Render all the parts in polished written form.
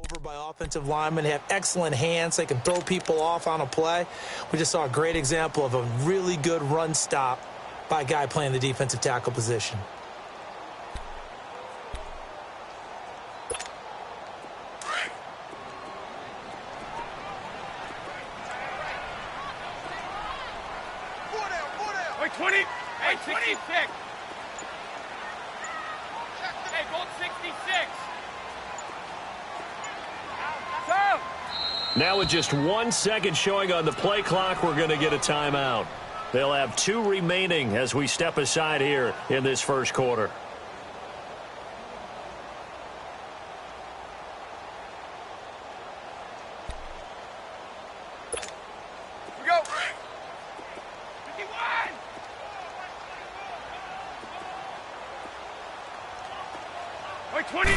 Over by offensive linemen, they have excellent hands. They can throw people off on a play. We just saw a great example of a really good run stop by a guy playing the defensive tackle position. Wait, 20. Hey, 66. Hey, gold 66. Now with just 1 second showing on the play clock, we're going to get a timeout. They'll have 2 remaining as we step aside here in this first quarter. Here we go. 51. Wait, 20.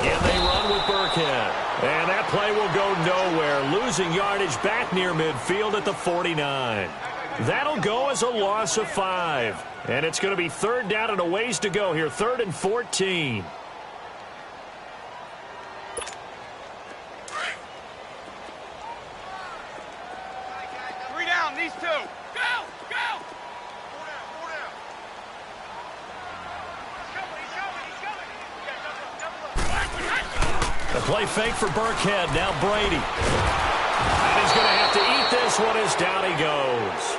Again, they run with Burkhead. And that play will go nowhere, losing yardage back near midfield at the 49. That'll go as a loss of 5. And it's going to be third down and a ways to go here, 3rd and 14. Three down, these 2. Go, go. The play fake for Burkhead. Now Brady. And he's going to have to eat this one as down he goes.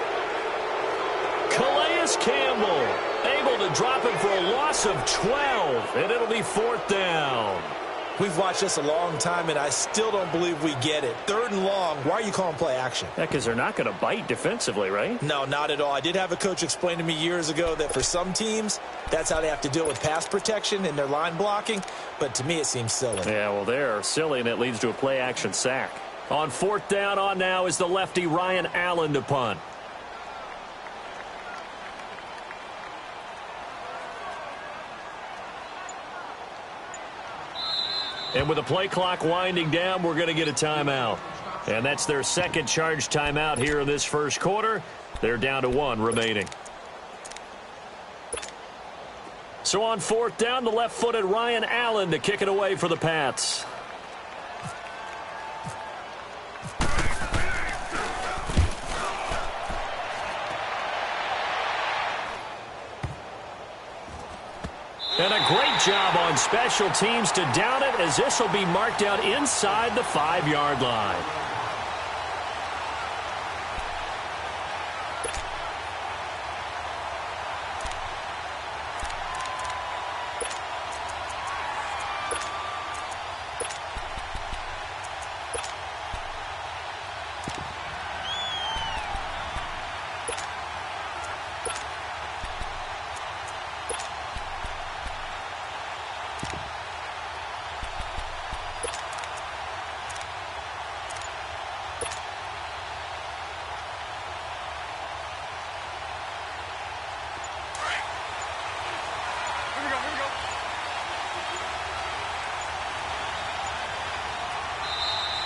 Calais Campbell able to drop him for a loss of 12. And it'll be 4th down. We've watched this a long time, and I still don't believe we get it. 3rd and long. Why are you calling play action? Yeah, because they're not going to bite defensively, right? No, not at all. I did have a coach explain to me years ago that for some teams, that's how they have to deal with pass protection and their line blocking. But to me, it seems silly. Yeah, well, they're silly, and it leads to a play action sack. On 4th down, on now is the lefty Ryan Allen to punt. And with the play clock winding down, we're going to get a timeout. And that's their second charge timeout here in this first quarter. They're down to 1 remaining. So on 4th down, the left-footed Ryan Allen to kick it away for the Pats. And a great job on special teams to down it, as this will be marked out inside the 5-yard line.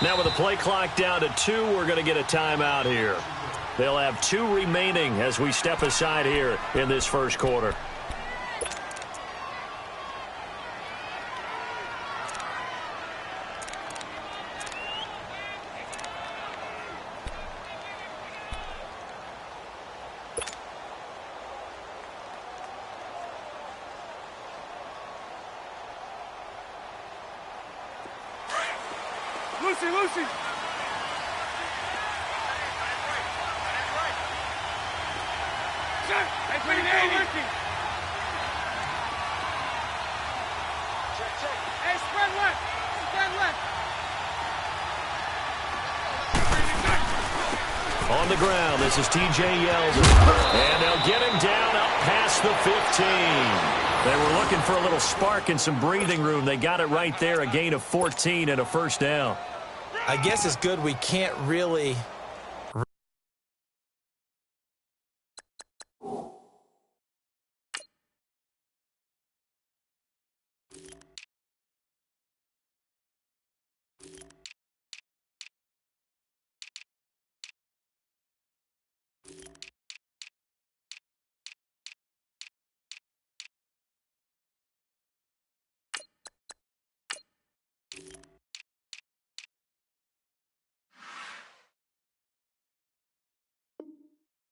Now with the play clock down to 2, we're going to get a timeout here. They'll have 2 remaining as we step aside here in this first quarter. Lucy. Hey, 380. Check. Hey, spread left. On the ground, this is T.J. Yeldon. And they'll get him down up past the 15. They were looking for a little spark and some breathing room. They got it right there, a gain of 14 and a first down. I guess it's good we can't really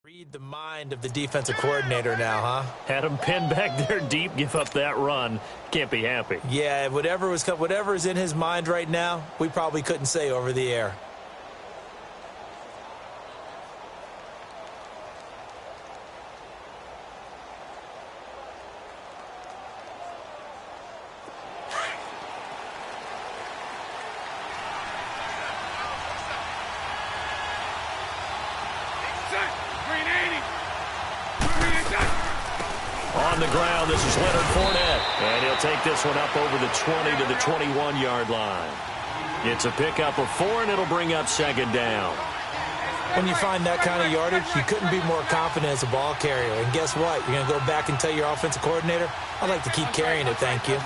Read the mind of the defensive coordinator now, huh? Had him pinned back there deep, give up that run. Can't be happy. Yeah, whatever's in his mind right now, we probably couldn't say over the air. On the ground, this is Leonard Fournette. And he'll take this one up over the 20 to the 21-yard line. It's a pickup of 4, and it'll bring up second down. When you find that kind of yardage, you couldn't be more confident as a ball carrier. And guess what? You're going to go back and tell your offensive coordinator, I'd like to keep carrying it, thank you.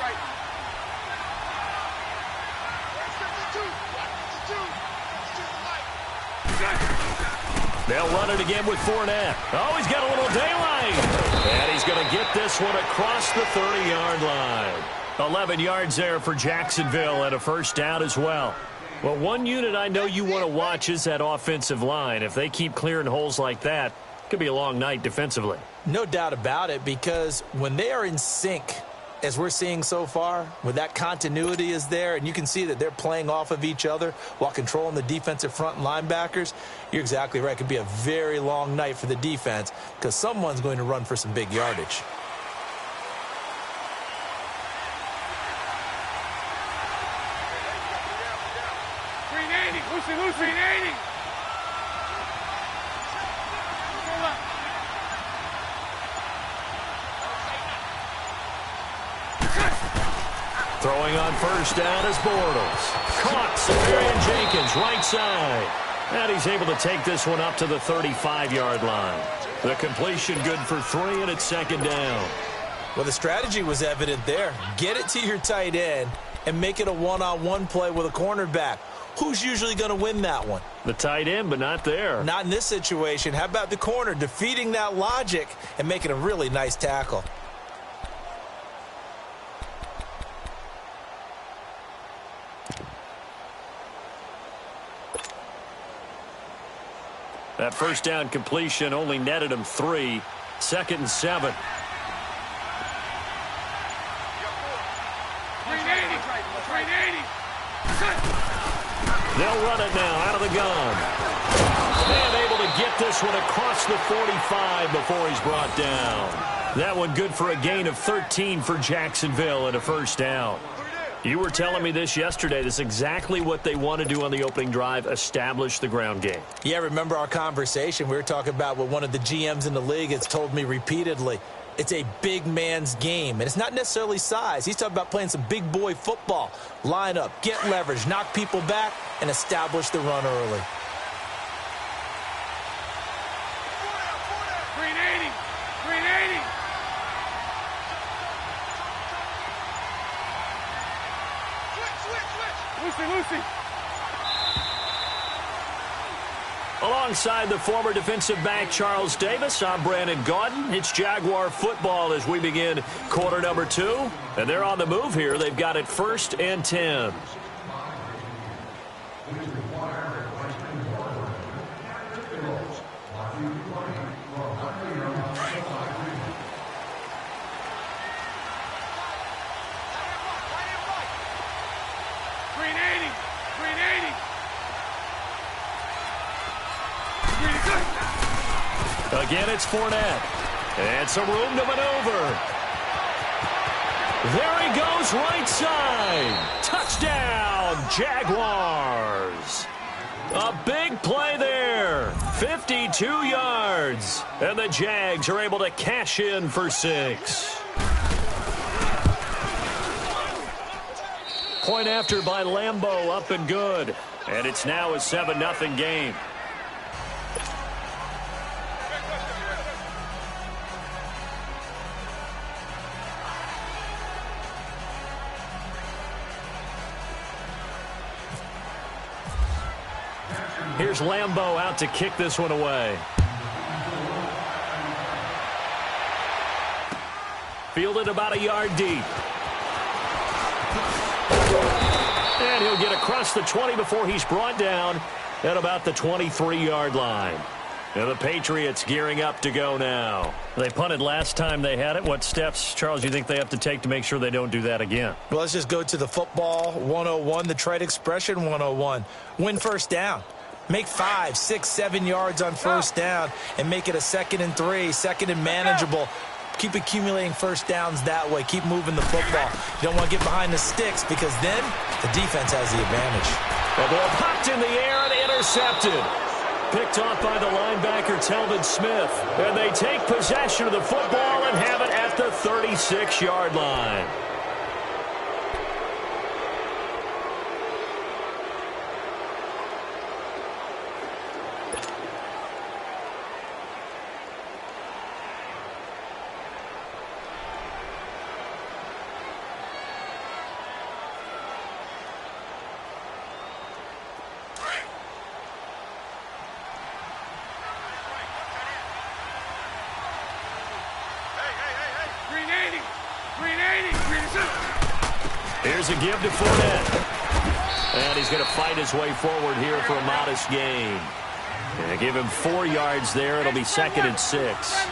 They'll run it again with Fournette. Oh, he's got a little daylight. And he's going to get this one across the 30-yard line. 11 yards there for Jacksonville and a first down as well. Well, one unit I know you want to watch is that offensive line. If they keep clearing holes like that, it could be a long night defensively. No doubt about it, because when they are in sync, as we're seeing so far, when that continuity is there, and you can see that they're playing off of each other while controlling the defensive front and linebackers, you're exactly right. It could be a very long night for the defense because someone's going to run for some big yardage. Throwing on first down is Bortles. Caught Safarian Jenkins, right side. And he's able to take this one up to the 35-yard line. The completion good for 3, and it's second down. Well, the strategy was evident there. Get it to your tight end and make it a one-on-one play with a cornerback. Who's usually going to win that one? The tight end, but not there. Not in this situation. How about the corner defeating that logic and making a really nice tackle? That first down completion only netted him 3. Second and 7. They'll run it now out of the gun. And able to get this one across the 45 before he's brought down. That one good for a gain of 13 for Jacksonville and a first down. You were telling me this yesterday. This is exactly what they want to do on the opening drive, establish the ground game. Yeah, remember our conversation? We were talking about what one of the GMs in the league has told me repeatedly. It's a big man's game, and it's not necessarily size. He's talking about playing some big boy football. Line up, get leverage, knock people back, and establish the run early. Alongside the former defensive back Charles Davis, I'm Brandon Gaudin. It's Jaguar football as we begin quarter number 2. And they're on the move here. They've got it 1st and 10. Again, it's Fournette. And some room to maneuver. There he goes, right side. Touchdown, Jaguars. A big play there. 52 yards. And the Jags are able to cash in for 6. Point after by Lambeau, up and good. And it's now a 7-0 game. Here's Lambeau out to kick this one away. Fielded about a yard deep. And he'll get across the 20 before he's brought down at about the 23-yard line. And the Patriots gearing up to go now. They punted last time they had it. What steps, Charles, do you think they have to take to make sure they don't do that again? Well, let's just go to the football 101, the trite expression 101. Win first down. Make 5, 6, 7 yards on first down and make it a 2nd and 3, 2nd and manageable. Keep accumulating first downs that way. Keep moving the football. You don't want to get behind the sticks because then the defense has the advantage. The ball popped in the air and intercepted. Picked off by the linebacker, Telvin Smith. And they take possession of the football and have it at the 36-yard line. Here's a give to Fournette. And he's going to fight his way forward here for a modest gain. And give him 4 yards there. It'll be 2nd and 6.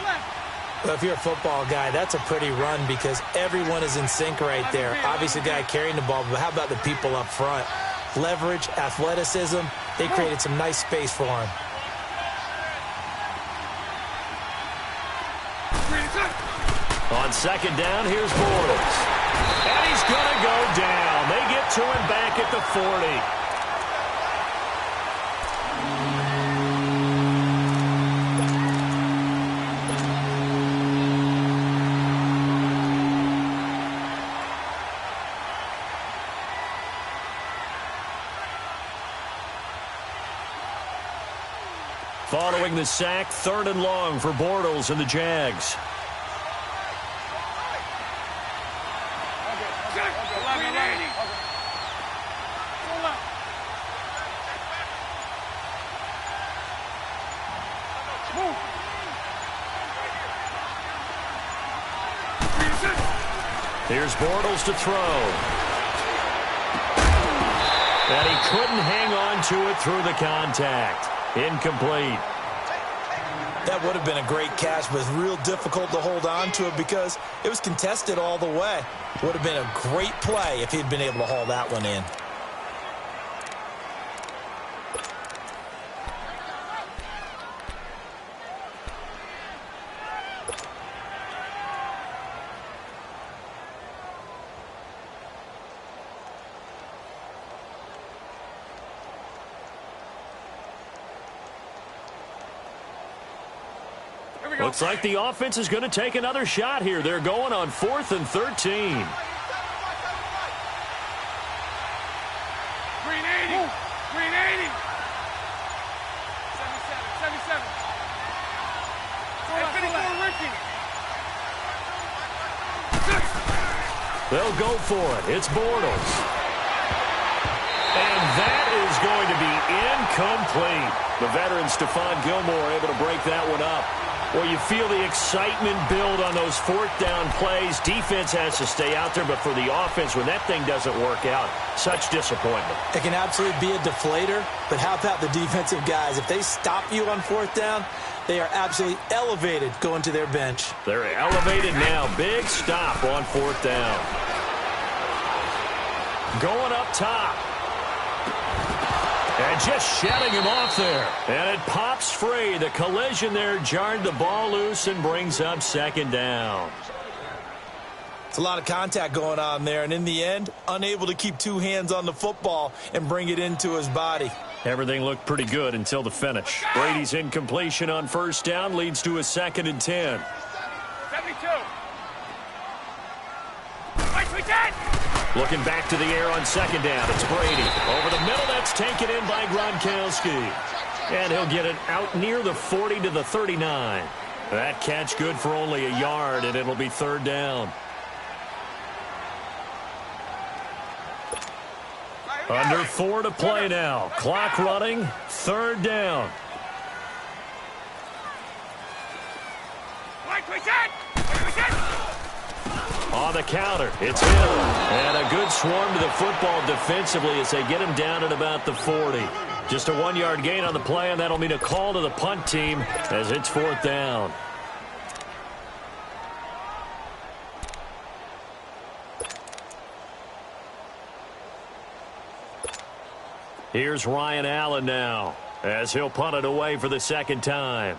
Well, if you're a football guy, that's a pretty run because everyone is in sync right there. Obviously, the guy carrying the ball, but how about the people up front? Leverage, athleticism, they created some nice space for him. On 2nd down, here's Bortles. And he's going to go down. They get to him back at the 40. Following the sack, 3rd and long for Bortles and the Jags. Here's Bortles to throw. And he couldn't hang on to it through the contact. Incomplete. That would have been a great catch, but it's real difficult to hold on to it because it was contested all the way. Would have been a great play if he'd been able to haul that one in. Looks like the offense is going to take another shot here. They're going on 4th and 13. 380. 380. 77. 74, Ricky. They'll go for it. It's Bortles. And that is going to be incomplete. The veteran Stephon Gilmore able to break that one up. Well, you feel the excitement build on those 4th down plays. Defense has to stay out there, but for the offense, when that thing doesn't work out, such disappointment. It can absolutely be a deflator, but how about the defensive guys? If they stop you on 4th down, they are absolutely elevated going to their bench. They're elevated now. Big stop on 4th down. Going up top. And just shedding him off there. And it pops free. The collision there jarred the ball loose and brings up 2nd down. It's a lot of contact going on there, and in the end, unable to keep 2 hands on the football and bring it into his body. Everything looked pretty good until the finish. Brady's incompletion on 1st down leads to a 2nd and 10. 72. Right, we dead. Looking back to the air on 2nd down. It's Brady. Over the middle, that's taken in by Gronkowski. And he'll get it out near the 40 to the 39. That catch good for only a yard, and it'll be 3rd down. Under 4 to play now. Clock running. 3rd down. On the counter, it's him. And a good swarm to the football defensively as they get him down at about the 40. Just a 1-yard gain on the play, and that'll mean a call to the punt team as it's 4th down. Here's Ryan Allen now as he'll punt it away for the 2nd time.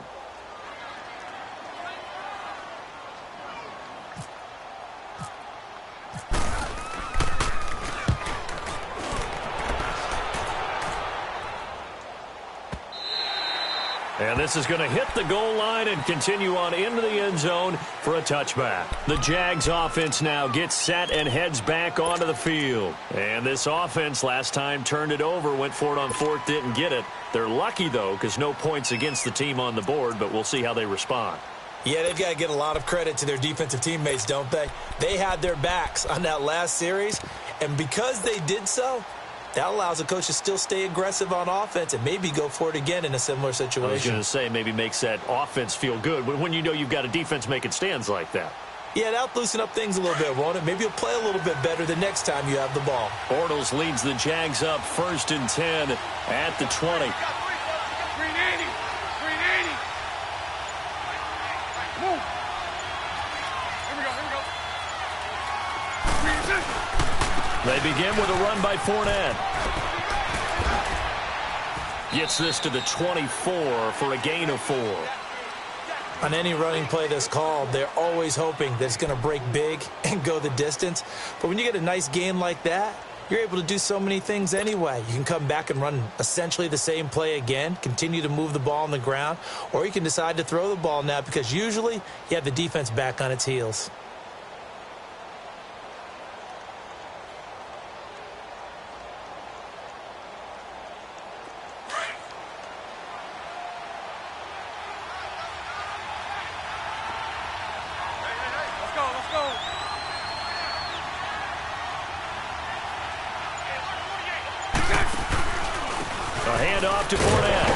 And this is going to hit the goal line and continue on into the end zone for a touchback. The Jags offense now gets set and heads back onto the field. And this offense last time turned it over, went for it on 4th, didn't get it. They're lucky, though, because no points against the team on the board, but we'll see how they respond. Yeah, they've got to get a lot of credit to their defensive teammates, don't they? They had their backs on that last series, and because they did so, that allows a coach to still stay aggressive on offense and maybe go for it again in a similar situation. I was going to say maybe makes that offense feel good when you know you've got a defense making stands like that. Yeah, that'll loosen up things a little bit, won't it? Maybe you'll play a little bit better the next time you have the ball. Bortles leads the Jags up 1st and 10 at the 20. 380. 380. Move. Here we go. They begin with a run by Fournette. Gets this to the 24 for a gain of 4. On any running play that's called, they're always hoping that it's going to break big and go the distance. But when you get a nice gain like that, you're able to do so many things anyway. You can come back and run essentially the same play again, continue to move the ball on the ground, or you can decide to throw the ball now because usually you have the defense back on its heels. Handoff to Fournette.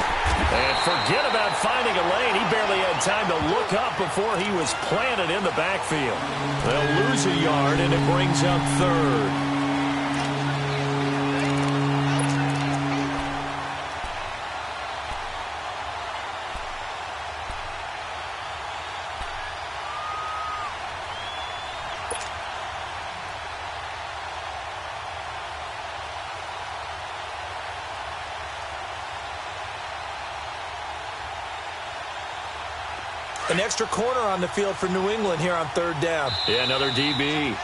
And forget about finding a lane. He barely had time to look up before he was planted in the backfield. They'll lose a yard, and it brings up 3rd. An extra corner on the field for New England here on 3rd down. Yeah, another DB.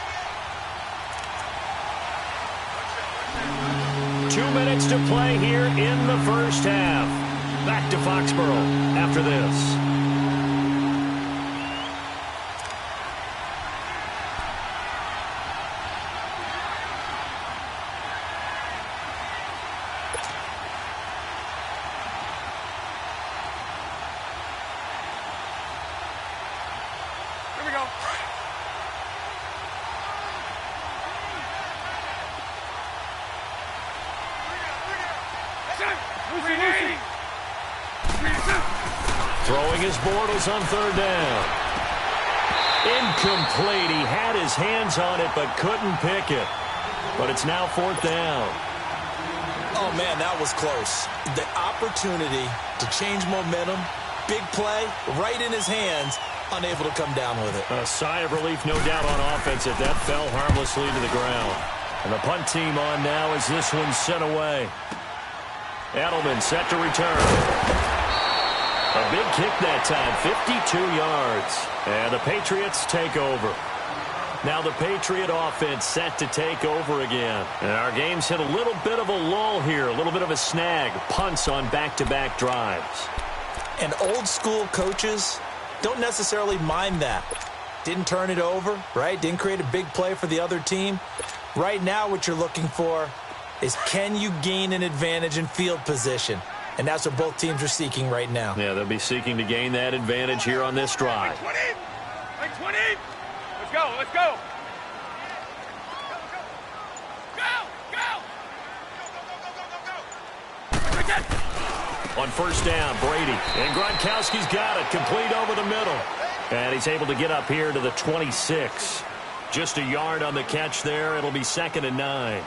2 minutes to play here in the 1st half. Back to Foxborough after this. Throwing his Bortles on 3rd down. Incomplete. He had his hands on it but couldn't pick it. But it's now 4th down. Oh, man, that was close. The opportunity to change momentum, big play, right in his hands, unable to come down with it. A sigh of relief, no doubt, on offense if that fell harmlessly to the ground. And the punt team on now as this one's sent away. Edelman set to return. A big kick that time, 52 yards. And the Patriots take over. Now the Patriot offense set to take over again. And our game's hit a little bit of a lull here, a little bit of a snag. Punts on back-to-back drives. And old-school coaches don't necessarily mind that. Didn't turn it over, right? Didn't create a big play for the other team. Right now what you're looking for is can you gain an advantage in field position? And that's what both teams are seeking right now. Yeah, they'll be seeking to gain that advantage here on this drive. 20! 20! Let's go, let's go! On 1st down, Brady. And Gronkowski's got it, complete over the middle. And he's able to get up here to the 26. Just a yard on the catch there. It'll be 2nd and 9.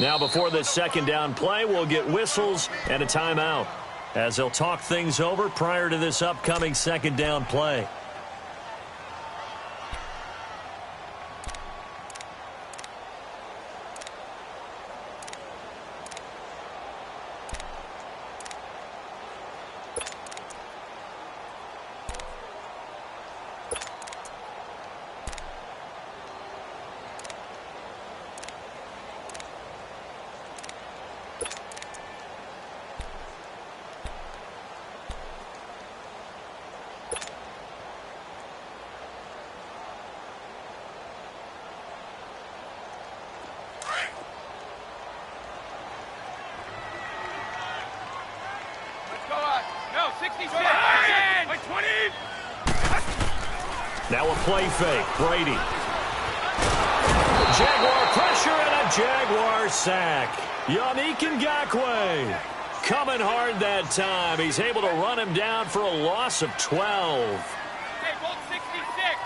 Now before this 2nd down play, we'll get whistles and a timeout as they'll talk things over prior to this upcoming 2nd down play. Now a play fake. Brady. Jaguar pressure and a Jaguar sack. Yannick Ngakoue coming hard that time. He's able to run him down for a loss of 12. Okay, Bolt 66.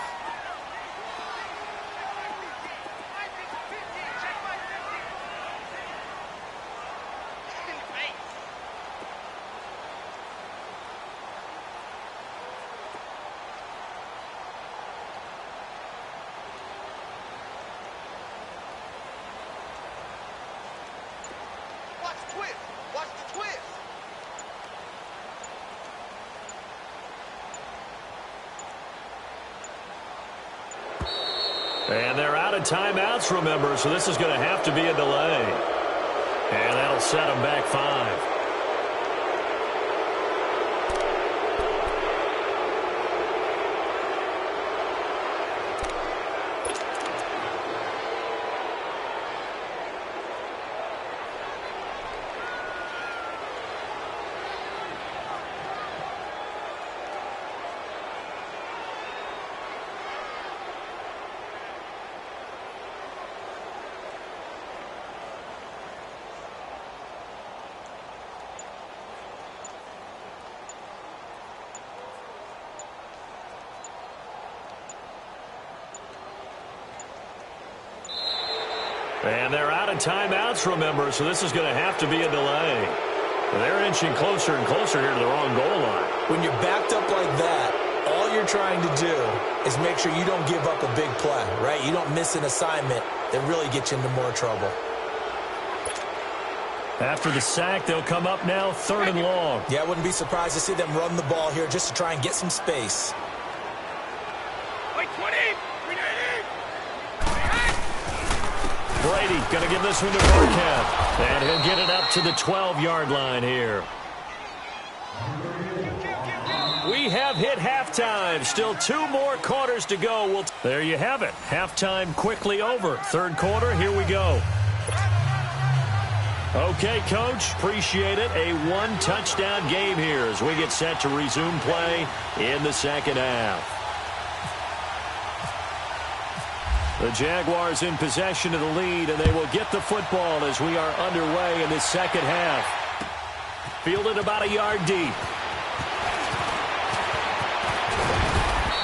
And they're out of timeouts, remember, so this is going to have to be a delay. And that'll set them back 5. And they're out of timeouts, remember, so this is going to have to be a delay. They're inching closer and closer here to the wrong goal line. When you're backed up like that, all you're trying to do is make sure you don't give up a big play, right? You don't miss an assignment that really gets you into more trouble. After the sack, they'll come up now 3rd and long. Yeah, I wouldn't be surprised to see them run the ball here just to try and get some space. Brady going to give this one to Burkhead. And he'll get it up to the 12-yard line here. We have hit halftime. Still 2 more quarters to go. There you have it. Halftime quickly over. 3rd quarter, here we go. Okay, Coach, appreciate it. A 1-touchdown game here as we get set to resume play in the 2nd half. The Jaguars in possession of the lead, and they will get the football as we are underway in this 2nd half. Fielded about a yard deep.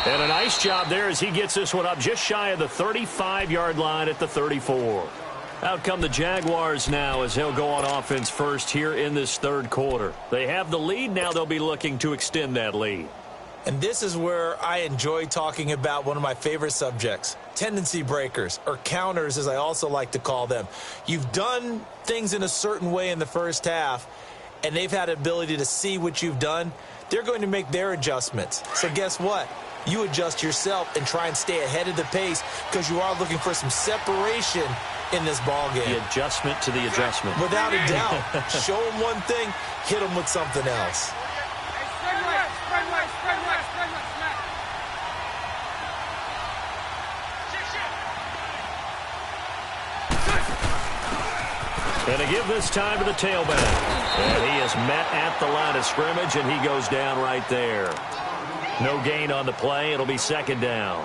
And a nice job there as he gets this one up just shy of the 35-yard line at the 34. Out come the Jaguars now as they'll go on offense first here in this 3rd quarter. They have the lead. Now they'll be looking to extend that lead. And this is where I enjoy talking about one of my favorite subjects, tendency breakers, or counters as I also like to call them. You've done things in a certain way in the first half, and they've had the ability to see what you've done. They're going to make their adjustments. So guess what? You adjust yourself and try and stay ahead of the pace because you are looking for some separation in this ball game. The adjustment to the adjustment. Without a doubt. Show them one thing, hit them with something else. And to give this time to the tailback. And he is met at the line of scrimmage, and he goes down right there. No gain on the play. It'll be 2nd down.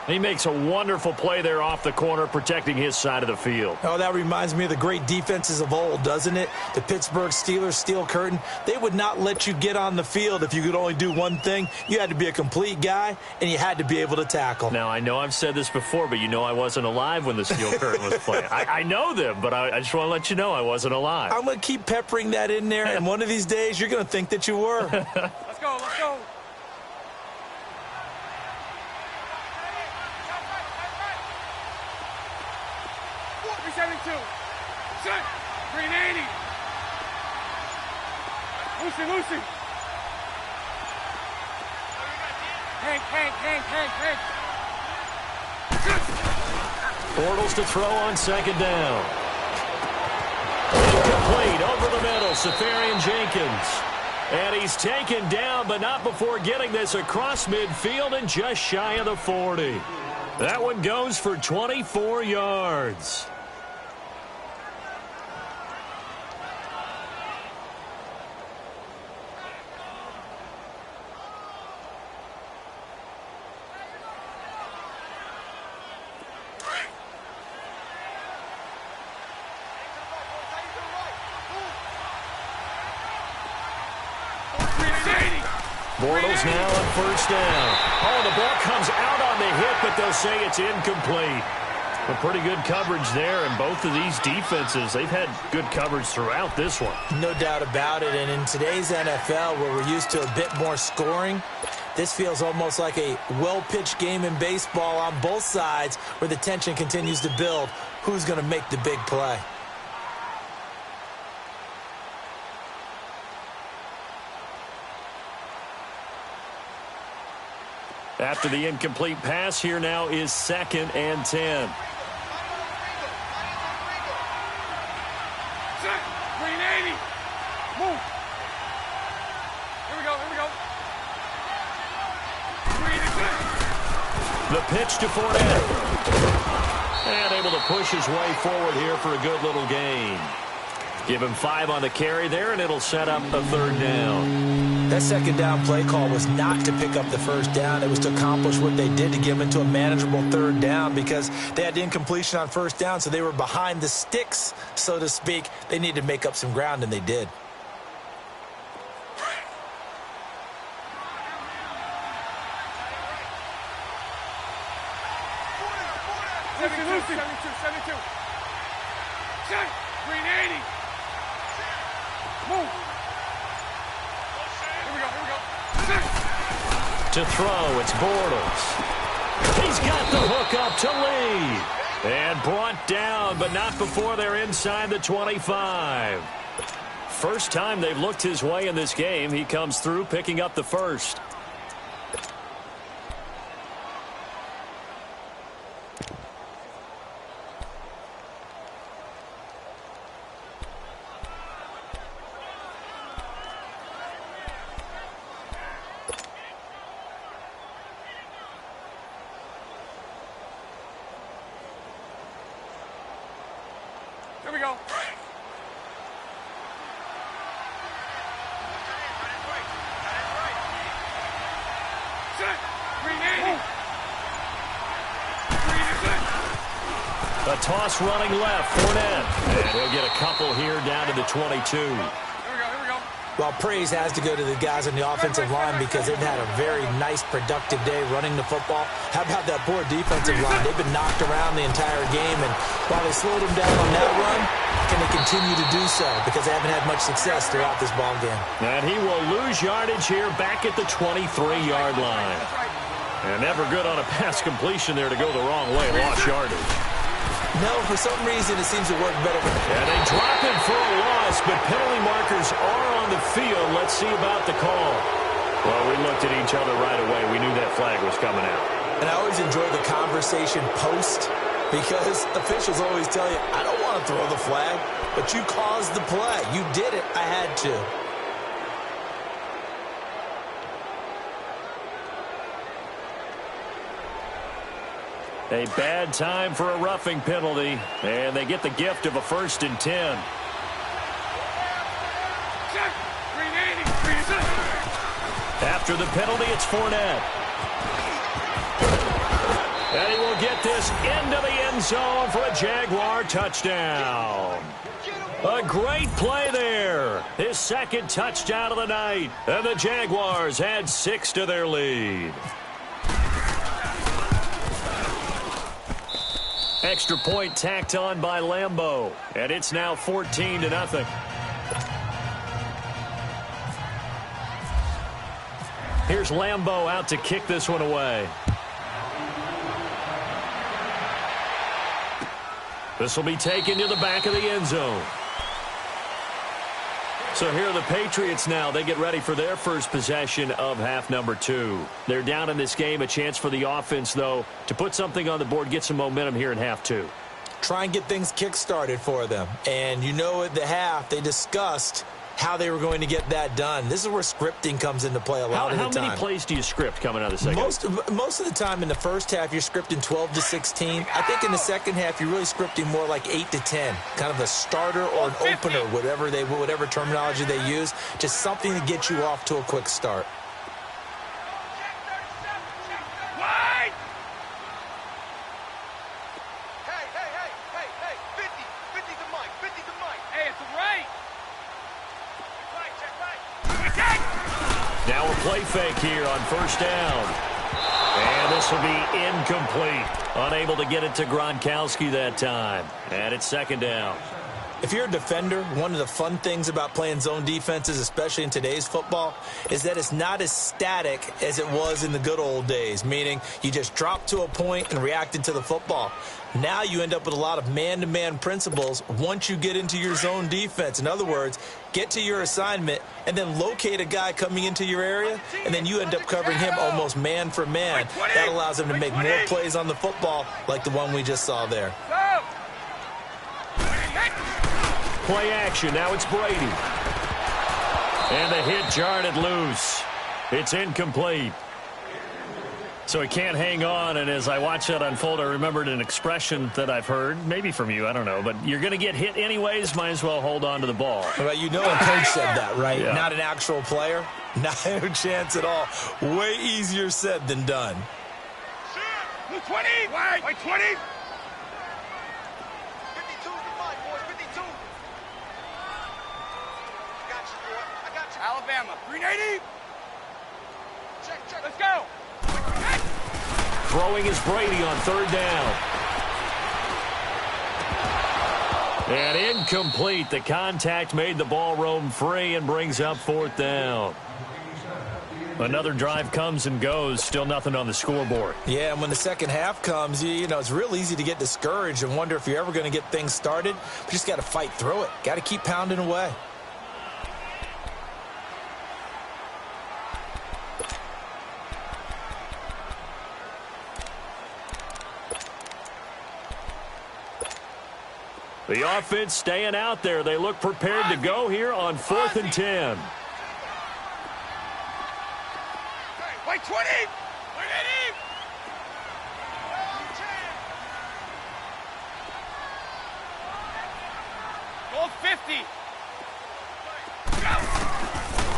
He makes a wonderful play there off the corner, protecting his side of the field. Oh, that reminds me of the great defenses of old, doesn't it? The Pittsburgh Steelers steel curtain. They would not let you get on the field if you could only do one thing. You had to be a complete guy, and you had to be able to tackle. Now, I know I've said this before, but you know I wasn't alive when the steel curtain was playing. I know them, but I just want to let you know I wasn't alive. I'm going to keep peppering that in there, and one of these days you're going to think that you were. Let's go, let's go. Set. 380. Lucy. Hank. Bortles to throw on second down. Incomplete over the middle, Safarian Jenkins. And he's taken down, but not before getting this across midfield and just shy of the 40. That one goes for 24 yards. Bortles now on first down. Oh, the ball comes out on the hit, but they'll say it's incomplete. A pretty good coverage there, and both of these defenses, they've had good coverage throughout this one. No doubt about it, and in today's NFL, where we're used to a bit more scoring, this feels almost like a well-pitched game in baseball on both sides where the tension continues to build. Who's going to make the big play? After the incomplete pass, here now is 2nd and 10. Set. 380. Move. Here we go. 380. The pitch to Fournette. And able to push his way forward here for a good little gain. Give him 5 on the carry there, and it'll set up a 3rd down. That second down play call was not to pick up the first down. It was to accomplish what they did to get them into a manageable 3rd down because they had the incompletion on first down, so they were behind the sticks, so to speak. They needed to make up some ground, and they did. Lucy. 72. Set. 380. Move. Here we go. To throw, it's Bortles. He's got the hook up to Lee. And brought down, but not before they're inside the 25. First time they've looked his way in this game. He comes through, picking up the first. Here we go. Set. 380. A toss running left, Fournette. And he'll get a couple here down to the 22. Here we go. Well, praise has to go to the guys on the offensive line because they've had a very nice, productive day running the football. How about that poor defensive line? They've been knocked around the entire game, and while they slowed them down on that run, can they continue to do so? Because they haven't had much success throughout this ball game. And he will lose yardage here back at the 23-yard line. And never good on a pass completion there to go the wrong way. Lost yardage. No, for some reason, it seems to work better. And they drop him for a loss, but penalty markers are on the field. Let's see about the call. Well, we looked at each other right away. We knew that flag was coming out. And I always enjoy the conversation post because officials always tell you, I don't want to throw the flag, but you caused the play. You did it. I had to. A bad time for a roughing penalty, and they get the gift of a 1st and 10. After the penalty, it's Fournette. And he will get this into the end zone for a Jaguar touchdown. A great play there. His second touchdown of the night. And the Jaguars add 6 to their lead. Extra point tacked on by Lambeau. And it's now 14-0. Here's Lambeau out to kick this one away. This will be taken to the back of the end zone. So here are the Patriots now. They get ready for their first possession of half number 2. They're down in this game. A chance for the offense, though, to put something on the board, get some momentum here in half 2. Try and get things kick-started for them. And you know at the half, they discussed how they were going to get that done. This is where scripting comes into play a lot of the time. How many plays do you script coming out of the second? Most of the time in the first half, you're scripting 12 to 16. I think in the second half, you're really scripting more like 8 to 10. Kind of a starter or an opener, whatever terminology they use. Just something to get you off to a quick start. Now a play fake here on first down. And this will be incomplete. Unable to get it to Gronkowski that time. And it's second down. If you're a defender, one of the fun things about playing zone defenses, especially in today's football, is that it's not as static as it was in the good old days, meaning you just drop to a point and reacted to the football. Now you end up with a lot of man-to-man principles once you get into your zone defense. In other words, get to your assignment and then locate a guy coming into your area, and then you end up covering him almost man for man. That allows him to make more plays on the football like the one we just saw there. Play action. Now it's Brady. And the hit jarred it loose. It's incomplete. So he can't hang on, and as I watch that unfold, I remembered an expression that I've heard, maybe from you, I don't know, but you're going to get hit anyways, might as well hold on to the ball. Well, you know a coach said that, right? Yeah. Not an actual player. Not a chance at all. Way easier said than done. 20! Wait, 20! Alabama, 380. Check. Let's go. Throwing is Brady on third down. And incomplete. The contact made the ball roam free and brings up fourth down. Another drive comes and goes. Still nothing on the scoreboard. Yeah, and when the second half comes, you know, it's real easy to get discouraged and wonder if you're ever going to get things started. But you just got to fight through it. Got to keep pounding away. The offense staying out there. They look prepared to go here on 4th and 10. Wait, 20! Wait, 80! Goal 50!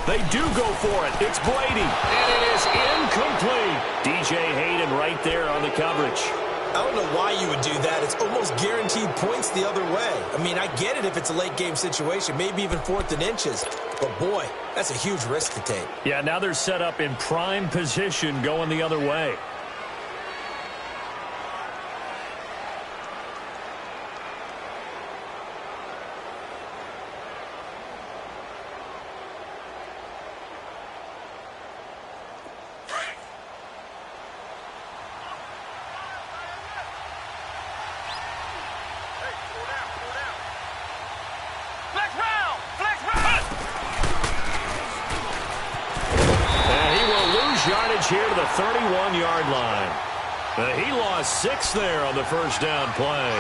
They do go for it. It's Brady. And it is incomplete. DJ Hayden right there on the coverage. I don't know why you would do that. It's almost guaranteed points the other way. I mean, I get it if it's a late game situation, maybe even 4th and inches. But, boy, that's a huge risk to take. Yeah, now they're set up in prime position going the other way. Here to the 31-yard line. He lost 6 there on the first down play.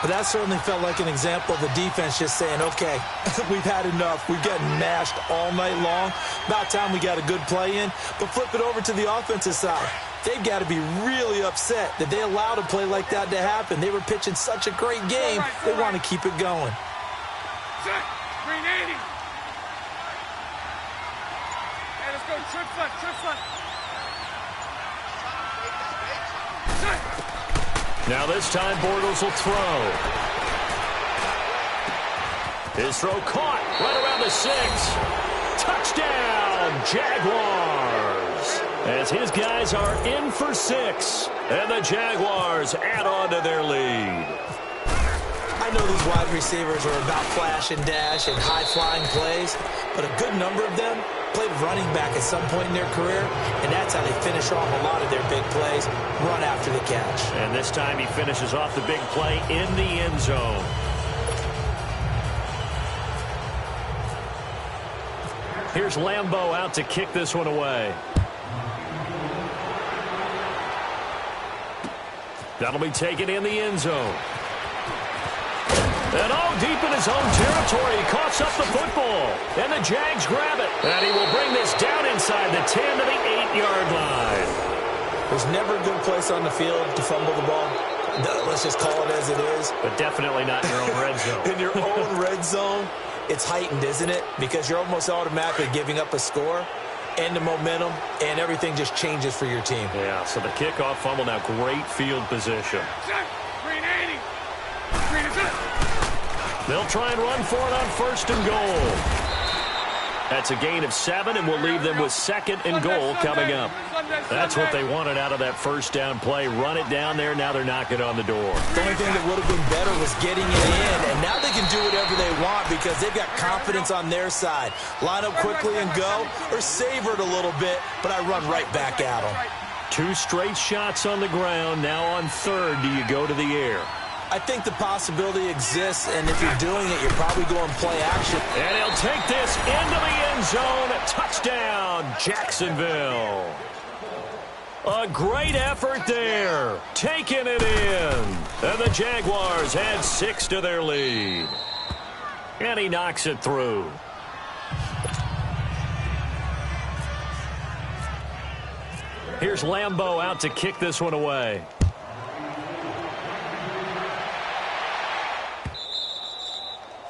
But that certainly felt like an example of the defense just saying, okay, we've had enough. We've gotten mashed all night long. About time we got a good play in. But flip it over to the offensive side. They've got to be really upset that they allowed a play like that to happen. They were pitching such a great game. They want to keep it going. 380. Hey, let's go. Trip front. Now this time Bortles will throw. His throw caught right around the 6. Touchdown, Jaguars. As his guys are in for 6. And the Jaguars add on to their lead. I know these wide receivers are about flash and dash and high-flying plays, but a good number of them played running back at some point in their career, and that's how they finish off a lot of their big plays, run after the catch. And this time he finishes off the big play in the end zone. Here's Lambeau out to kick this one away. That'll be taken in the end zone. And deep in his own territory, he coughs up the football. And the Jags grab it. And he will bring this down inside the 10 to the 8-yard line. There's never a good place on the field to fumble the ball. Let's just call it as it is. But definitely not in your own red zone. In your own red zone, it's heightened, isn't it? Because you're almost automatically giving up a score and the momentum, and everything just changes for your team. Yeah, so the kickoff fumble, now great field position. They'll try and run for it on 1st and goal. That's a gain of 7, and we'll leave them with 2nd and goal coming up. That's what they wanted out of that first down play. Run it down there. Now they're knocking on the door. The only thing that would have been better was getting it in, and now they can do whatever they want because they've got confidence on their side. Line up quickly and go, or savor it a little bit, but I run right back at them. 2 straight shots on the ground. Now on 3rd, do you go to the air? I think the possibility exists, and if you're doing it, you're probably going play action. And he'll take this into the end zone. Touchdown, Jacksonville. A great effort there. Taking it in. And the Jaguars add 6 to their lead. And he knocks it through. Here's Lambeau out to kick this one away.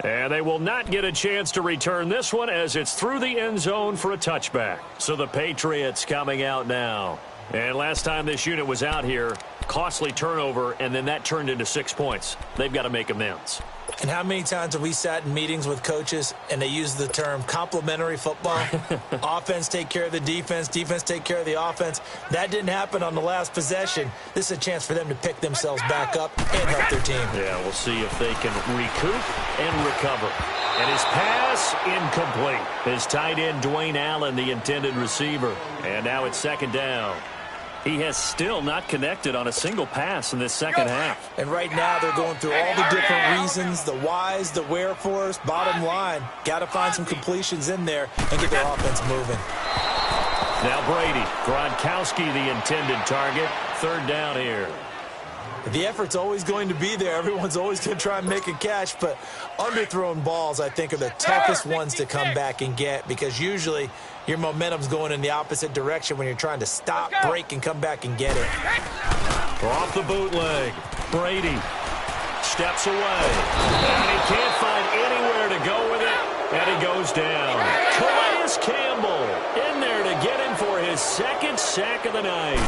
And they will not get a chance to return this one as it's through the end zone for a touchback. So the Patriots coming out now. And last time this unit was out here, costly turnover, and then that turned into 6 points. They've got to make amends. And how many times have we sat in meetings with coaches and they use the term complementary football? Offense take care of the defense, defense take care of the offense. That didn't happen on the last possession. This is a chance for them to pick themselves back up and help their team. Yeah, we'll see if they can recoup and recover. And his pass incomplete. His tight end, Dwayne Allen, the intended receiver. And now it's 2nd down. He has still not connected on a single pass in this second half. And right now they're going through all the different reasons, the whys, the wherefores. Bottom line, got to find some completions in there and get their offense moving. Now Brady, Gronkowski the intended target. 3rd down here. The effort's always going to be there. Everyone's always going to try and make a catch, but underthrown balls, I think, are the toughest ones to come back and get because usually your momentum's going in the opposite direction when you're trying to stop, break, and come back and get it. Off the bootleg. Brady steps away. And he can't find anywhere to go with it, and he goes down. Calais Campbell in there to get him for his 2nd sack of the night.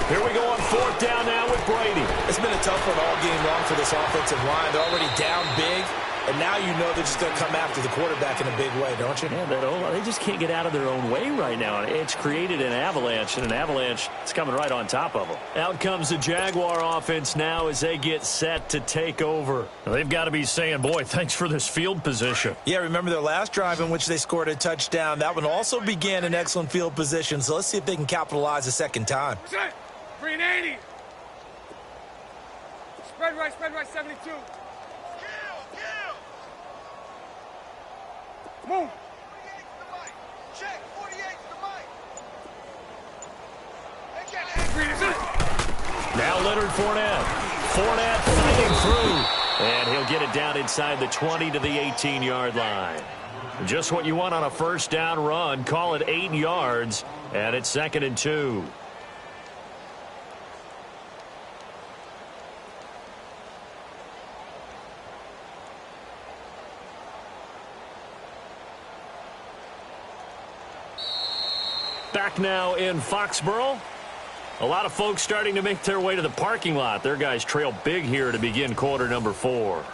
Here we go on 4th down now with Brady. It's been a tough one all game long for this offensive line. They're already down big, and now you know they're just going to come after the quarterback in a big way, don't you? Yeah, they just can't get out of their own way right now. It's created an avalanche, and an avalanche is coming right on top of them. Out comes the Jaguar offense now as they get set to take over. They've got to be saying, boy, thanks for this field position. Yeah, remember their last drive in which they scored a touchdown. That one also began in excellent field position, so let's see if they can capitalize a second time. 380. Spread right, 72. Move. 48 to the right. Check, 48 to the right. Now Leonard Fournette. Fournette fighting through. And he'll get it down inside the 20 to the 18-yard line. Just what you want on a 1st down run. Call it 8 yards. And it's 2nd and 2. Back now in Foxborough. A lot of folks starting to make their way to the parking lot. Their guys trail big here to begin quarter number 4.